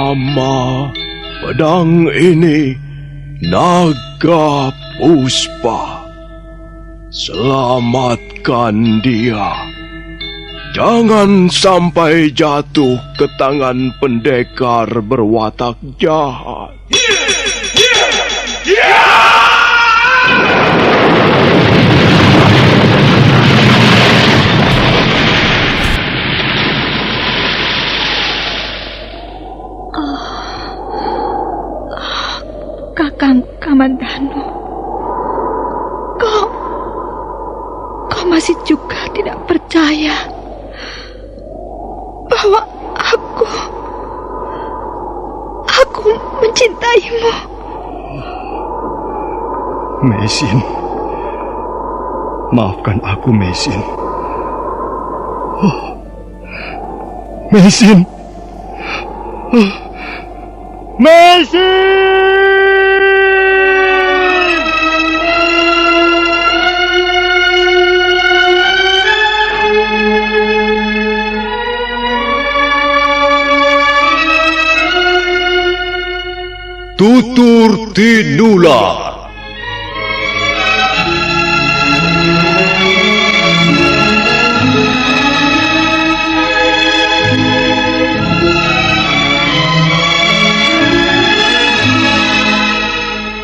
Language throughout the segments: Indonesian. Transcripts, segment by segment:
Nama pedang ini Naga Puspa. Selamatkan dia. Jangan sampai jatuh ke tangan pendekar berwatak jahat. Kakang Kamandanu, kau masih juga tidak percaya bahwa aku mencintaimu. Mesin, maafkan aku, Mesin. Mesin, Mesin. Tutur Tinular.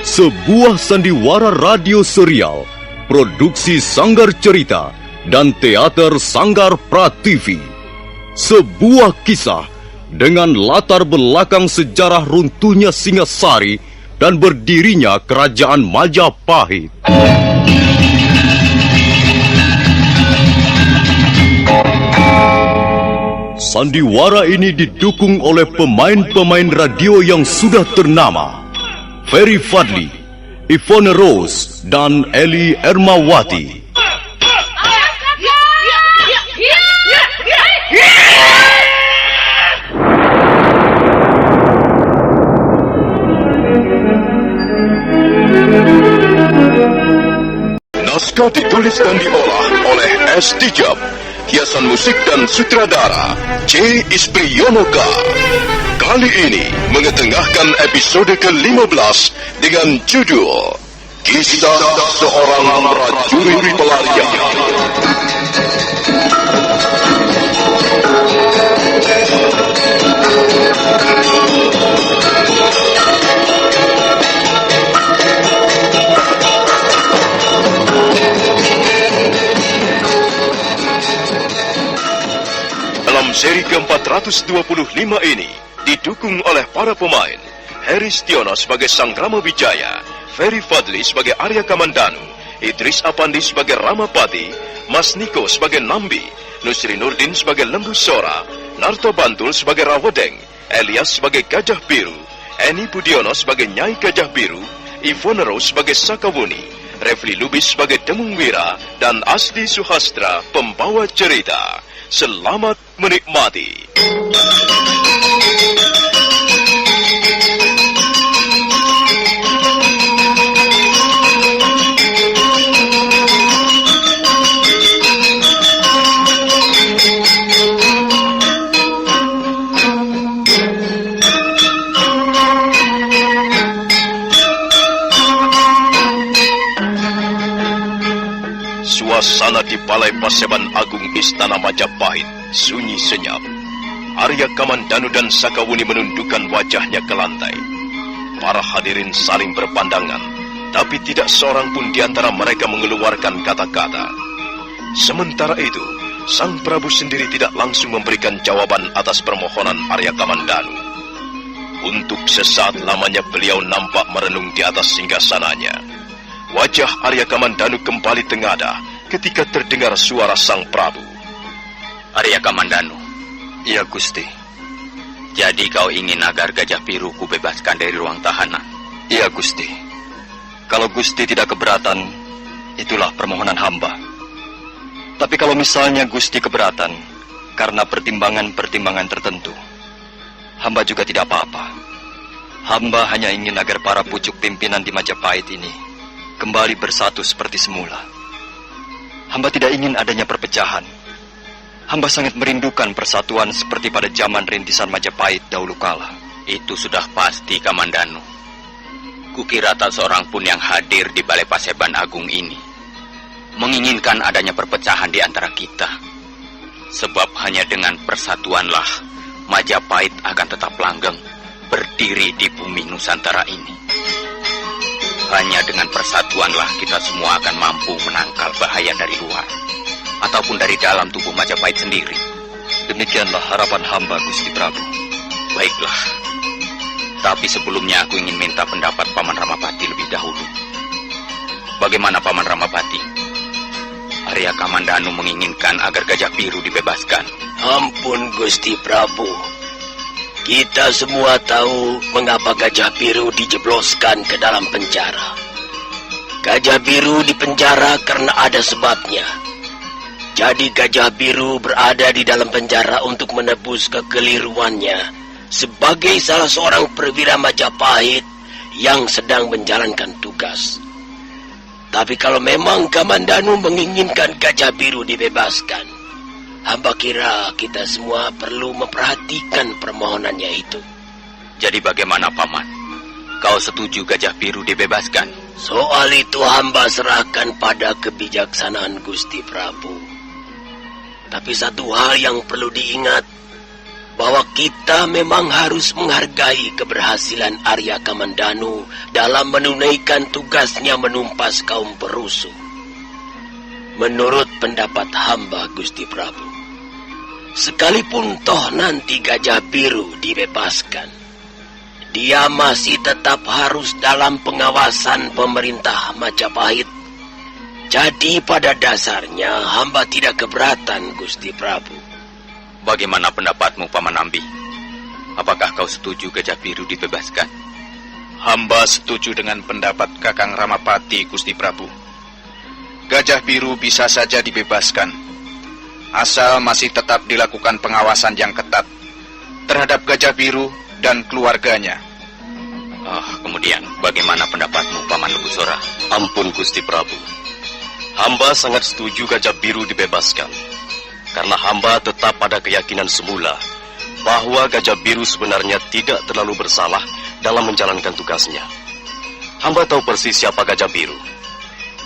Sebuah sandiwara radio serial, produksi Sanggar Cerita dan teater Sanggar Prativi. Sebuah kisah dengan latar belakang sejarah runtuhnya Singasari dan berdirinya Kerajaan Majapahit. Sandiwara ini didukung oleh pemain-pemain radio yang sudah ternama. Ferry Fadli, Yvonne Rose, dan Eli Ermawati. Naskah ditulis dan diolah oleh S. Tijab. Hiasan musik dan sutradara C. Ispriyonoka. Kali ini mengetengahkan episode ke-15 dengan judul Kisah Seorang Prajurit Pelarian. Dalam seri ke-425 ini didukung oleh para pemain Heri Stiono sebagai Sang Rama Wijaya, Ferry Fadli sebagai Arya Kamandanu, Idris Apandi sebagai Ramapati, Mas Niko sebagai Nambi, Nusri Nurdin sebagai Lembu Sora, Narto Bantul sebagai Rawedeng, Elias sebagai Gajah Biru, Eni Budiono sebagai Nyai Gajah Biru, Yvonne Rose sebagai Sakawuni, Refli Lubis sebagai Demung Wira, dan Asdi Suhastra pembawa cerita. Selamat menikmati. Suasana di Balai Paseban Agung Istana Majapahit sunyi senyap. Arya Kamandanu dan Sakawuni menundukkan wajahnya ke lantai. Para hadirin saling berpandangan, tapi tidak seorang pun di antara mereka mengeluarkan kata-kata. Sementara itu, Sang Prabu sendiri tidak langsung memberikan jawaban atas permohonan Arya Kamandanu. Untuk sesaat lamanya beliau nampak merenung di atas singgasananya. Wajah Arya Kamandanu kembali tengadah ketika terdengar suara Sang Prabu. Arya Kamandanu. Ya, Gusti. Jadi kau ingin agar Gajah Biru kubebaskan dari ruang tahanan? Ya, Gusti. Kalau Gusti tidak keberatan, itulah permohonan hamba. Tapi kalau misalnya Gusti keberatan karena pertimbangan-pertimbangan tertentu, hamba juga tidak apa-apa. Hamba hanya ingin agar para pucuk pimpinan di Majapahit ini kembali bersatu seperti semula. Hamba tidak ingin adanya perpecahan. Hamba sangat merindukan persatuan seperti pada zaman rintisan Majapahit dahulu kala. Itu sudah pasti, Kamandanu. Kukira tak seorang pun yang hadir di Balai Paseban Agung ini menginginkan adanya perpecahan di antara kita. Sebab hanya dengan persatuanlah Majapahit akan tetap langgeng berdiri di bumi Nusantara ini. Hanya dengan persatuanlah kita semua akan mampu menangkal bahaya dari luar ataupun dari dalam tubuh Majapahit sendiri. Demikianlah harapan hamba, Gusti Prabu. Baiklah. Tapi sebelumnya aku ingin minta pendapat Paman Ramapati lebih dahulu. Bagaimana Paman Ramapati? Arya Kamandanu menginginkan agar Gajah Biru dibebaskan. Ampun Gusti Prabu. Kita semua tahu mengapa Gajah Biru dijebloskan ke dalam penjara. Gajah Biru dipenjara karena ada sebabnya. Jadi Gajah Biru berada di dalam penjara untuk menebus kekeliruannya sebagai salah seorang perwira Majapahit yang sedang menjalankan tugas. Tapi kalau memang Kamandanu menginginkan Gajah Biru dibebaskan, hamba kira kita semua perlu memperhatikan permohonannya itu. Jadi bagaimana Paman? Kau setuju Gajah Biru dibebaskan? Soal itu hamba serahkan pada kebijaksanaan Gusti Prabu. Tapi satu hal yang perlu diingat, bahwa kita memang harus menghargai keberhasilan Arya Kamandanu dalam menunaikan tugasnya menumpas kaum perusuh. Menurut pendapat hamba Gusti Prabu, sekalipun toh nanti Gajah Biru dibebaskan, dia masih tetap harus dalam pengawasan pemerintah Majapahit. Jadi pada dasarnya hamba tidak keberatan Gusti Prabu. Bagaimana pendapatmu Paman Ambi? Apakah kau setuju Gajah Biru dibebaskan? Hamba setuju dengan pendapat Kakang Ramapati, Gusti Prabu. Gajah Biru bisa saja dibebaskan, asal masih tetap dilakukan pengawasan yang ketat terhadap Gajah Biru dan keluarganya. Kemudian bagaimana pendapatmu Paman Lebusora? Ampun Gusti Prabu. Hamba sangat setuju Gajah Biru dibebaskan. Karena hamba tetap pada keyakinan semula bahwa Gajah Biru sebenarnya tidak terlalu bersalah dalam menjalankan tugasnya. Hamba tahu persis siapa Gajah Biru.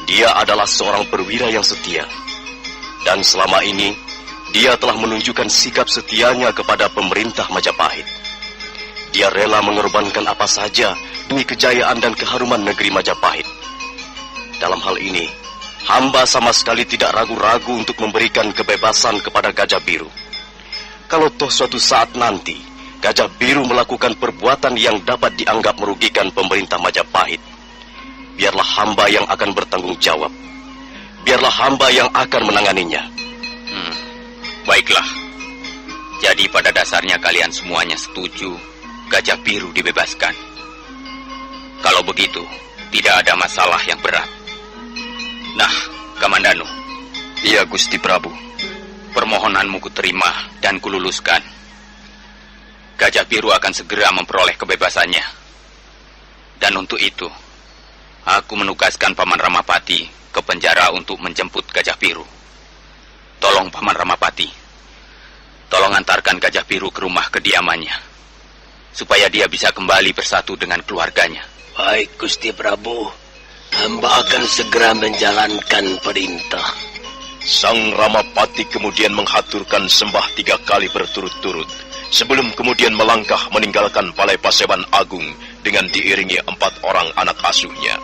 Dia adalah seorang perwira yang setia. Dan selama ini, dia telah menunjukkan sikap setianya kepada pemerintah Majapahit. Dia rela mengorbankan apa saja demi kejayaan dan keharuman negeri Majapahit. Dalam hal ini, hamba sama sekali tidak ragu-ragu untuk memberikan kebebasan kepada Gajah Biru. Kalau toh suatu saat nanti Gajah Biru melakukan perbuatan yang dapat dianggap merugikan pemerintah Majapahit, biarlah hamba yang akan bertanggung jawab. Biarlah hamba yang akan menanganinya. Baiklah. Jadi pada dasarnya kalian semuanya setuju Gajah Biru dibebaskan. Kalau begitu, tidak ada masalah yang berat. Nah, Kamandanu. Iya, Gusti Prabu. Permohonanmu kuterima dan kululuskan. Gajah Biru akan segera memperoleh kebebasannya. Dan untuk itu, aku menugaskan Paman Ramapati ke penjara untuk menjemput Gajah Biru. Tolong Paman Ramapati, tolong antarkan Gajah Biru ke rumah kediamannya, supaya dia bisa kembali bersatu dengan keluarganya. Baik, Gusti Prabu. Hamba akan segera menjalankan perintah. Sang Ramapati kemudian menghaturkan sembah 3 kali berturut-turut, sebelum kemudian melangkah meninggalkan Balai Paseban Agung dengan diiringi 4 orang anak asuhnya.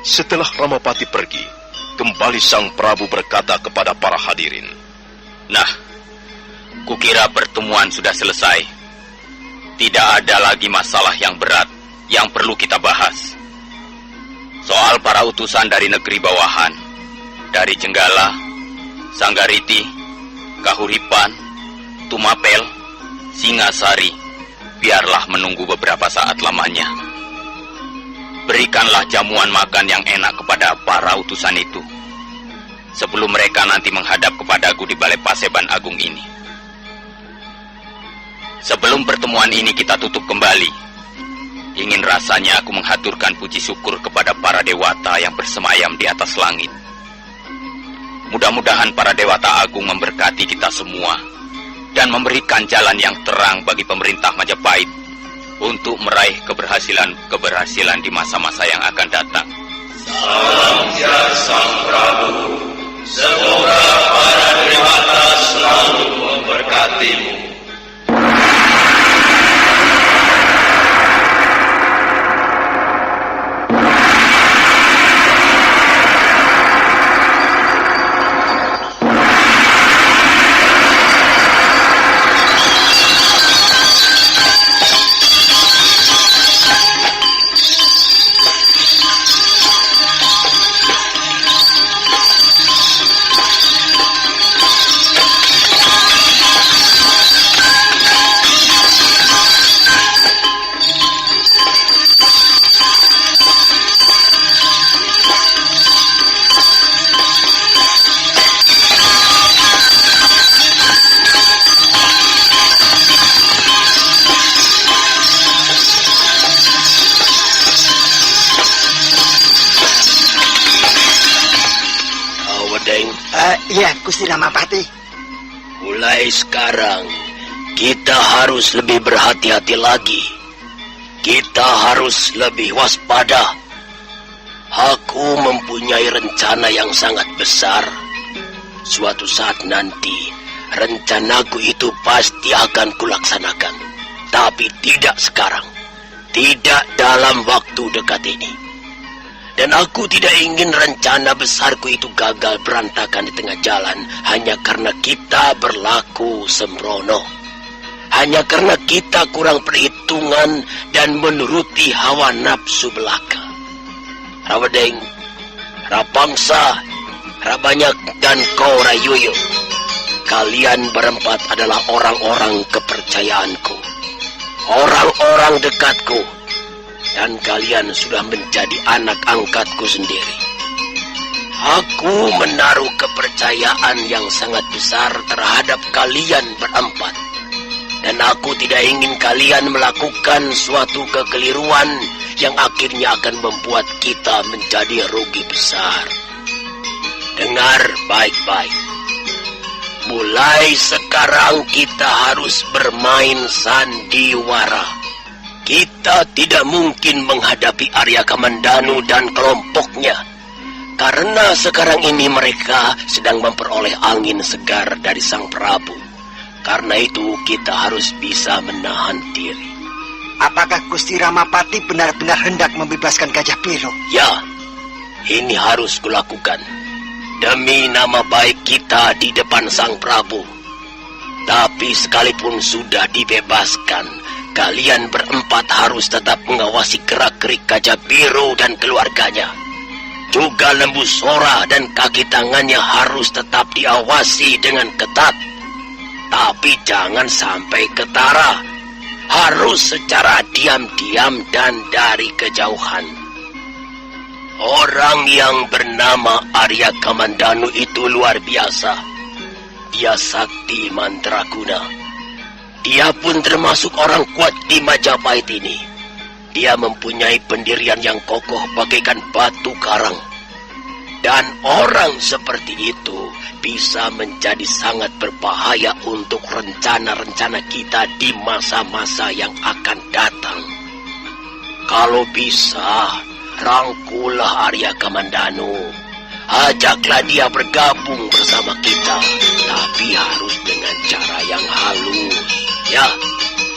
Setelah Ramapati pergi, kembali Sang Prabu berkata kepada para hadirin, Nah, kukira pertemuan sudah selesai. Tidak ada lagi masalah yang berat yang perlu kita bahas. Soal para utusan dari negeri bawahan, dari Jenggala, Sanggariti, Kahuripan, Tumapel, Singasari, biarlah menunggu beberapa saat lamanya. Berikanlah jamuan makan yang enak kepada para utusan itu, sebelum mereka nanti menghadap kepadaku di Balai Paseban Agung ini. Sebelum pertemuan ini kita tutup kembali, ingin rasanya aku menghaturkan puji syukur kepada para dewata yang bersemayam di atas langit. Mudah-mudahan para dewata agung memberkati kita semua dan memberikan jalan yang terang bagi pemerintah Majapahit untuk meraih keberhasilan di masa-masa yang akan datang. Salam sehat Sang Prabu. Semoga para dewata selalu memberkatimu. Iya, Gusti Ramapati. Mulai sekarang, kita harus lebih berhati-hati lagi. Kita harus lebih waspada. Aku mempunyai rencana yang sangat besar. Suatu saat nanti, rencanaku itu pasti akan kulaksanakan. Tapi tidak sekarang. Tidak dalam waktu dekat ini. Dan aku tidak ingin rencana besarku itu gagal berantakan di tengah jalan hanya karena kita berlaku sembrono. Hanya karena kita kurang perhitungan dan menuruti hawa nafsu belaka. Rawadeng, Rapangsa, Rabanyak, dan kau Rayuyo. Kalian berempat adalah orang-orang kepercayaanku. Orang-orang dekatku. Dan kalian sudah menjadi anak angkatku sendiri. Aku menaruh kepercayaan yang sangat besar terhadap kalian berempat. Dan aku tidak ingin kalian melakukan suatu kekeliruan yang akhirnya akan membuat kita menjadi rugi besar. Dengar baik-baik. Mulai sekarang kita harus bermain sandiwara. Kita tidak mungkin menghadapi Arya Kamandanu dan kelompoknya. Karena sekarang ini mereka sedang memperoleh angin segar dari Sang Prabu. Karena itu kita harus bisa menahan diri. Apakah Gusti Ramapati benar-benar hendak membebaskan Gajah Biru? Ya, ini harus kulakukan. Demi nama baik kita di depan Sang Prabu. Tapi sekalipun sudah dibebaskan, kalian berempat harus tetap mengawasi gerak-gerik Gajah Biru dan keluarganya. Juga Lembu Sora dan kaki tangannya harus tetap diawasi dengan ketat. Tapi jangan sampai ketara. Harus secara diam-diam dan dari kejauhan. Orang yang bernama Arya Kamandanu itu luar biasa. Dia sakti mandraguna. Dia pun termasuk orang kuat di Majapahit ini. Dia mempunyai pendirian yang kokoh bagaikan batu karang. Dan orang seperti itu bisa menjadi sangat berbahaya untuk rencana-rencana kita di masa-masa yang akan datang. Kalau bisa, rangkulah Arya Kamandanu. Ajaklah dia bergabung bersama kita. Tapi harus dengan cara yang halus. Ya,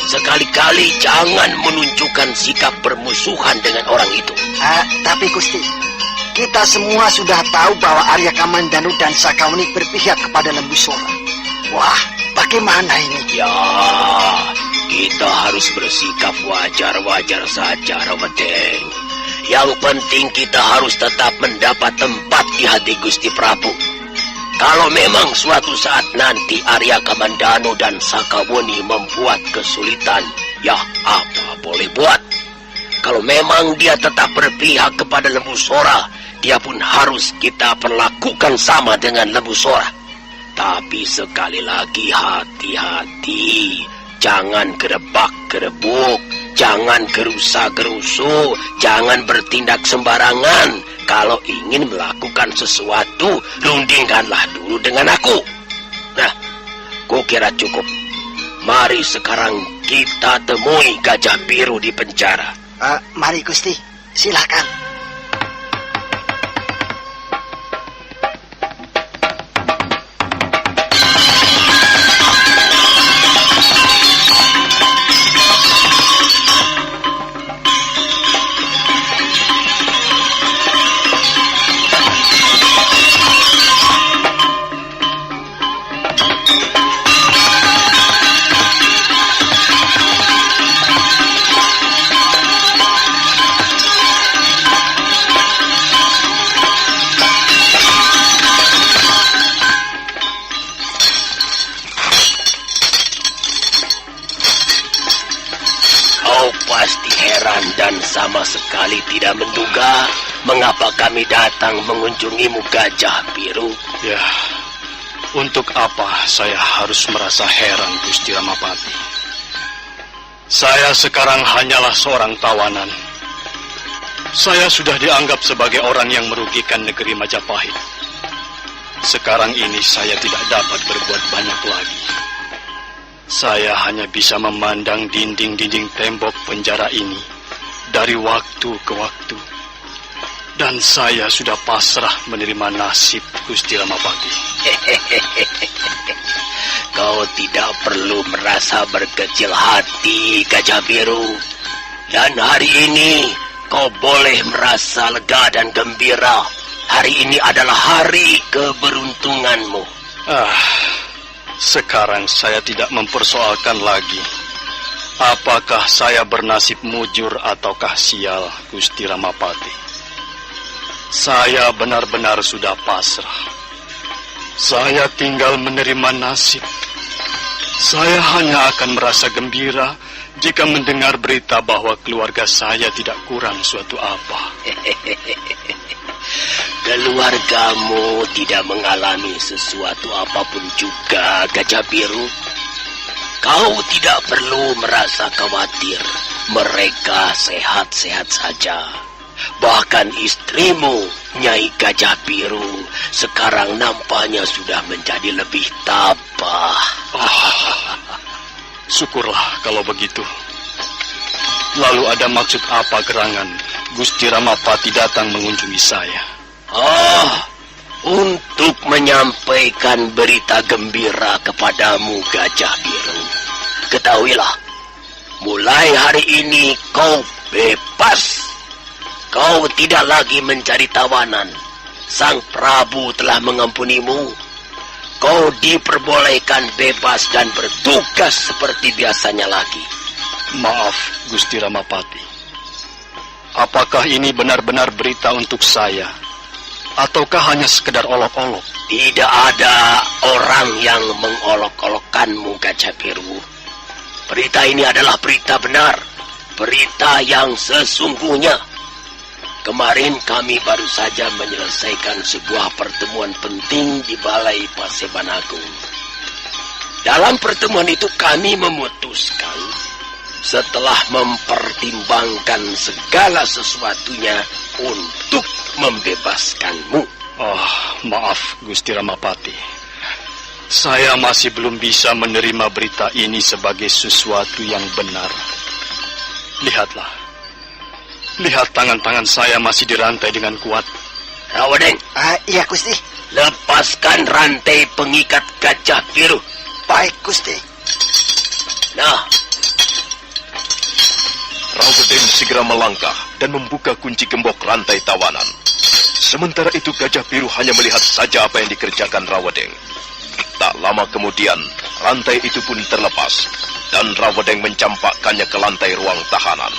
sekali-kali jangan menunjukkan sikap bermusuhan dengan orang itu. Tapi Gusti, kita semua sudah tahu bahwa Arya Kamandanu dan Sakauni berpihak kepada Lembu Sora. Wah, bagaimana ini? Ya, kita harus bersikap wajar-wajar saja, Rawadeng. Yang penting kita harus tetap mendapat tempat di hati Gusti Prabu. Kalau memang suatu saat nanti Arya Kamandanu dan Sakawuni membuat kesulitan, ya apa boleh buat. Kalau memang dia tetap berpihak kepada Lembu Sora, dia pun harus kita perlakukan sama dengan Lembu Sora. Tapi sekali lagi hati-hati. Jangan gerebak-gerebuk, jangan gerusa-gerusu, jangan bertindak sembarangan. Kalau ingin melakukan sesuatu, rundingkanlah dulu dengan aku. Nah, kukira cukup. Mari sekarang kita temui Gajah Biru di penjara. Mari Gusti, silakan. Dan sama sekali tidak menduga mengapa kami datang mengunjungimu, Gajah Biru. Ya, untuk apa saya harus merasa heran, Gusti Ramapati? Saya sekarang hanyalah seorang tawanan. Saya sudah dianggap sebagai orang yang merugikan negeri Majapahit. Sekarang ini saya tidak dapat berbuat banyak lagi. Saya hanya bisa memandang dinding-dinding tembok penjara ini dari waktu ke waktu. Dan saya sudah pasrah menerima nasib, Gusti Ramapati. Kau tidak perlu merasa berkecil hati, Gajah Biru. Dan hari ini kau boleh merasa lega dan gembira. Hari ini adalah hari keberuntunganmu. Sekarang saya tidak mempersoalkan lagi apakah saya bernasib mujur ataukah sial, Gusti Ramapati. Saya benar-benar sudah pasrah. Saya tinggal menerima nasib. Saya hanya akan merasa gembira jika mendengar berita bahwa keluarga saya tidak kurang suatu apa. Keluargamu tidak mengalami sesuatu apapun juga, Gajah Biru. Kau tidak perlu merasa khawatir. Mereka sehat-sehat saja. Bahkan istrimu, Nyai Gajah Biru, sekarang nampaknya sudah menjadi lebih tabah. Syukurlah kalau begitu. Lalu ada maksud apa gerangan Gusti Ramapati datang mengunjungi saya? Untuk menyampaikan berita gembira kepadamu, Gajah Biru. Ketahuilah, mulai hari ini kau bebas. Kau tidak lagi mencari tawanan. Sang Prabu telah mengampunimu. Kau diperbolehkan bebas dan bertugas seperti biasanya lagi. Maaf, Gusti Ramapati. Apakah ini benar-benar berita untuk saya? Ataukah hanya sekedar olok-olok? Tidak ada orang yang mengolok-olokkanmu, Gajah Biru. Berita ini adalah berita benar. Berita yang sesungguhnya. Kemarin kami baru saja menyelesaikan sebuah pertemuan penting di Balai Paseban Agung. Dalam pertemuan itu kami memutuskan, setelah mempertimbangkan segala sesuatunya, untuk membebaskanmu. Maaf, Gusti Ramapati. Saya masih belum bisa menerima berita ini sebagai sesuatu yang benar. Lihatlah. Lihat tangan-tangan saya masih dirantai dengan kuat. Rawadeng. Iya, Gusti. Lepaskan rantai pengikat Gajah Biru. Baik, Gusti. Nah. Rawadeng segera melangkah dan membuka kunci gembok rantai tawanan. Sementara itu Gajah Biru hanya melihat saja apa yang dikerjakan Rawadeng. Tak lama kemudian, rantai itu pun terlepas dan Rawadeng mencampakkannya ke lantai ruang tahanan.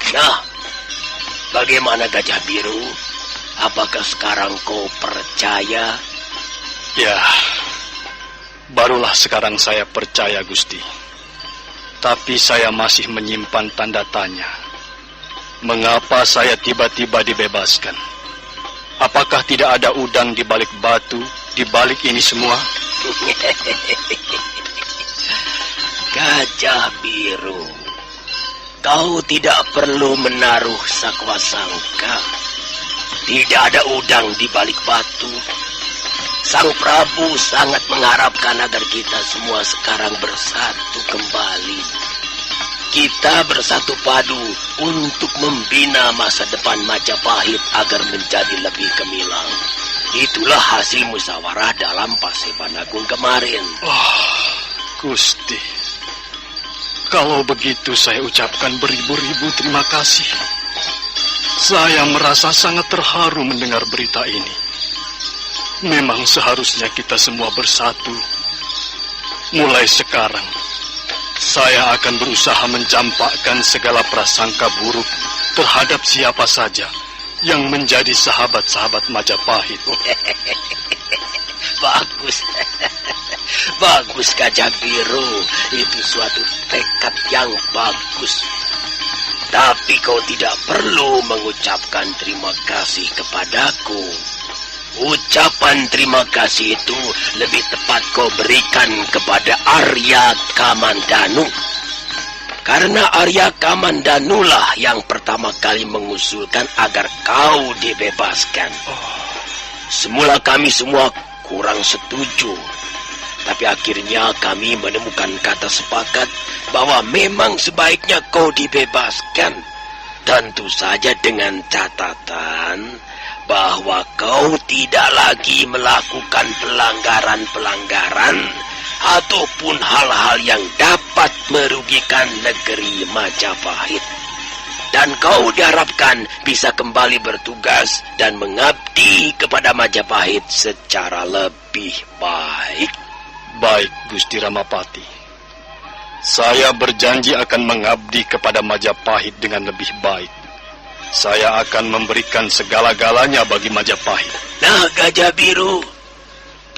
Nah, bagaimana Gajah Biru? Apakah sekarang kau percaya? Ya, barulah sekarang saya percaya, Gusti. Tapi saya masih menyimpan tanda tanya. Mengapa saya tiba-tiba dibebaskan? Apakah tidak ada udang di balik batu, di balik ini semua? Gajah Biru, kau tidak perlu menaruh sakwa sangka. Tidak ada udang di balik batu. Sang Prabu sangat mengharapkan agar kita semua sekarang bersatu kembali. Kita bersatu padu untuk membina masa depan Majapahit agar menjadi lebih gemilang. Itulah hasil musyawarah dalam Paseban Agung kemarin. Gusti, kalau begitu saya ucapkan beribu-ribu terima kasih. Saya merasa sangat terharu mendengar berita ini. Memang seharusnya kita semua bersatu. Mulai sekarang, saya akan berusaha mencampakkan segala prasangka buruk terhadap siapa saja yang menjadi sahabat-sahabat Majapahit. Bagus. Bagus, Gajah Biru. Itu suatu tekad yang bagus. Tapi kau tidak perlu mengucapkan terima kasih kepadaku. Ucapan terima kasih itu lebih tepat kau berikan kepada Arya Kamandanu. Karena Arya Kamandanu lah yang pertama kali mengusulkan agar kau dibebaskan. Semula kami semua kurang setuju. Tapi akhirnya kami menemukan kata sepakat bahwa memang sebaiknya kau dibebaskan. Tentu saja dengan catatan bahwa kau tidak lagi melakukan pelanggaran-pelanggaran ataupun hal-hal yang dapat merugikan negeri Majapahit. Dan kau diharapkan bisa kembali bertugas dan mengabdi kepada Majapahit secara lebih baik. Baik, Gusti Ramapati. Saya berjanji akan mengabdi kepada Majapahit dengan lebih baik. Saya akan memberikan segala-galanya bagi Majapahit. Nah, Gajah Biru,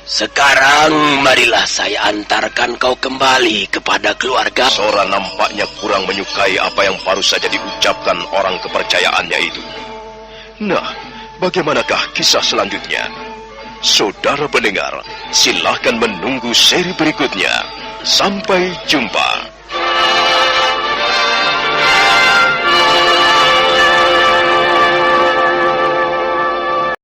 sekarang marilah saya antarkan kau kembali kepada keluarga. Sora nampaknya kurang menyukai apa yang baru saja diucapkan orang kepercayaannya itu. Nah, bagaimanakah kisah selanjutnya? Saudara pendengar, silahkan menunggu seri berikutnya. Sampai jumpa.